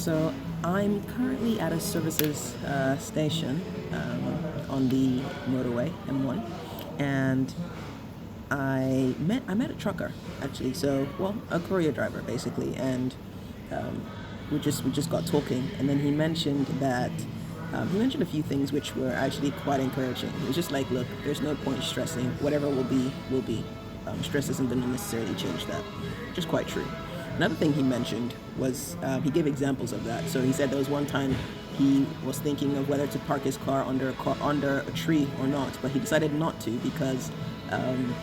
So I'm currently at a services station on the motorway M1, and I met a trucker actually. So well, a courier driver basically, and um, we just got talking, and then he mentioned a few things which were actually quite encouraging. He was just like, look, there's no point stressing. Whatever will be, will be. Stress isn't going to necessarily change that. Which is quite true. Another thing he mentioned was he gave examples of that. So he said there was one time he was thinking of whether to park his car under a tree or not, but he decided not to because um,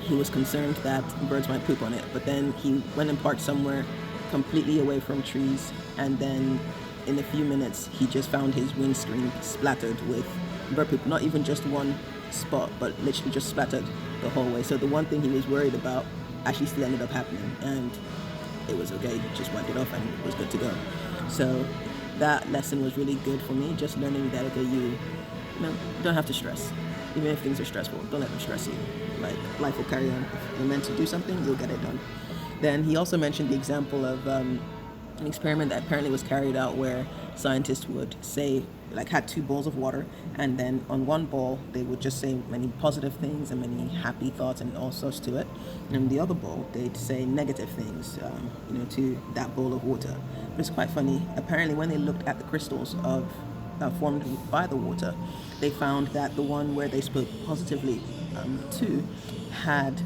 he was concerned that birds might poop on it. But then he went and parked somewhere completely away from trees, and then in a few minutes he just found his windscreen splattered with bird poop. Not even just one spot, but literally just splattered the whole way. So the one thing he was worried about actually still ended up happening, and it was okay. He just wiped it off and it was good to go. So that lesson was really good for me. Just learning that okay, you don't have to stress, even if things are stressful. Don't let them stress you. Like life will carry on. If you're meant to do something, you'll get it done. Then he also mentioned the example of an experiment that apparently was carried out where scientists would say, like, had two bowls of water, and then on one bowl they would just say many positive things and many happy thoughts and all sorts to it, and in the other bowl they'd say negative things, to that bowl of water. But it's quite funny. Apparently, when they looked at the crystals of formed by the water, they found that the one where they spoke positively to had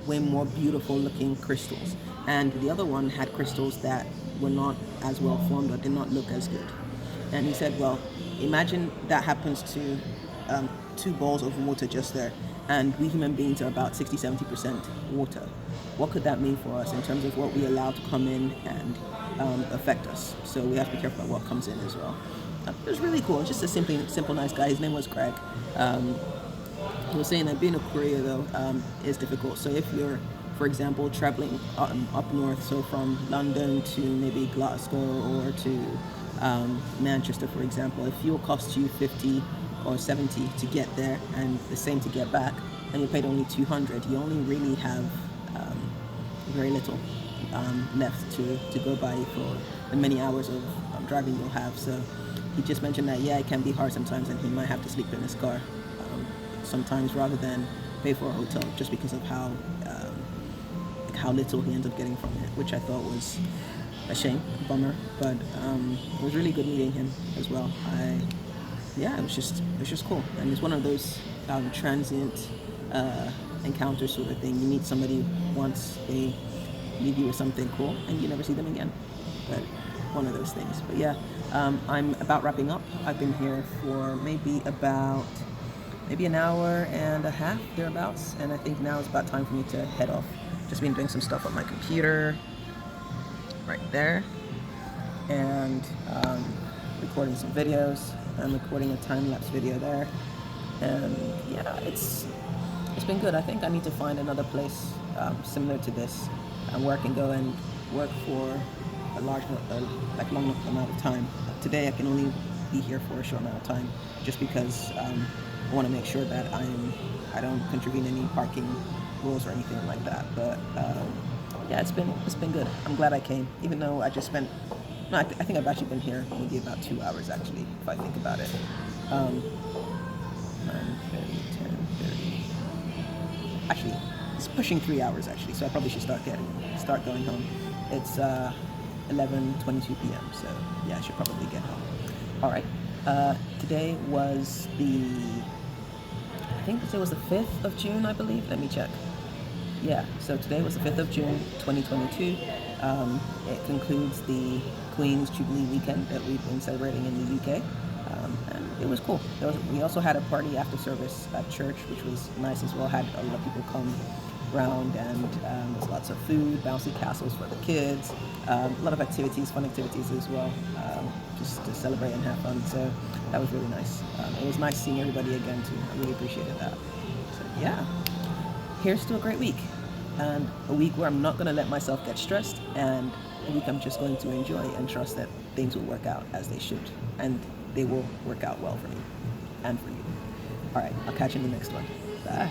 way more beautiful looking crystals, and the other one had crystals that were not as well formed or did not look as good. And he said, well, imagine that happens to two bowls of water just there, and we human beings are about 60-70% water. What could that mean for us in terms of what we allow to come in and affect us? So we have to be careful about what comes in as well. It was really cool. Just a simple, nice guy. His name was Greg. He was saying that being a courier though is difficult. So if you're, for example, traveling up north, so from London to maybe Glasgow or to Manchester, for example, if fuel costs you 50 or 70 to get there and the same to get back, and you paid only 200, you only really have very little left to go by for the many hours of driving you'll have. So he just mentioned that, yeah, it can be hard sometimes, and he might have to sleep in his car sometimes rather than pay for a hotel, just because of how little he ends up getting from it, which I thought was a shame, a bummer. But it was really good meeting him as well. It was just cool, and it's one of those transient encounter sort of thing. You meet somebody once, they leave you with something cool, and you never see them again. But one of those things. But yeah, I'm about wrapping up. I've been here for maybe an hour and a half, thereabouts, and I think now is about time for me to head off. Just been doing some stuff on my computer right there, and recording some videos. I'm recording a time-lapse video there, and yeah, it's been good. I think I need to find another place similar to this where I can go and work for a long amount of time. Today I can only be here for a short amount of time, just because I want to make sure that I don't contravene any parking rules or anything like that. But yeah, it's been good. I'm glad I came, even though I just spent. No, I think I've actually been here maybe about 2 hours actually, if I think about it. 9:30, 10:30. Actually, it's pushing 3 hours actually, so I probably should start going home. It's 11:22 p.m. So yeah, I should probably get home. All right. Today was I think it was the 5th of June, I believe. Let me check. Yeah, so today was the 5th of June, 2022. It concludes the Queen's Jubilee weekend that we've been celebrating in the UK. And it was cool. We also had a party after service at church, which was nice as well. Had a lot of people come round, and there's lots of food, bouncy castles for the kids, a lot of activities, fun activities as well, just to celebrate and have fun. So that was really nice. It was nice seeing everybody again too. I really appreciated that. So yeah, here's to a great week, and a week where I'm not going to let myself get stressed, and a week I'm just going to enjoy and trust that things will work out as they should, and they will work out well for me and for you. All right, I'll catch you in the next one. Bye.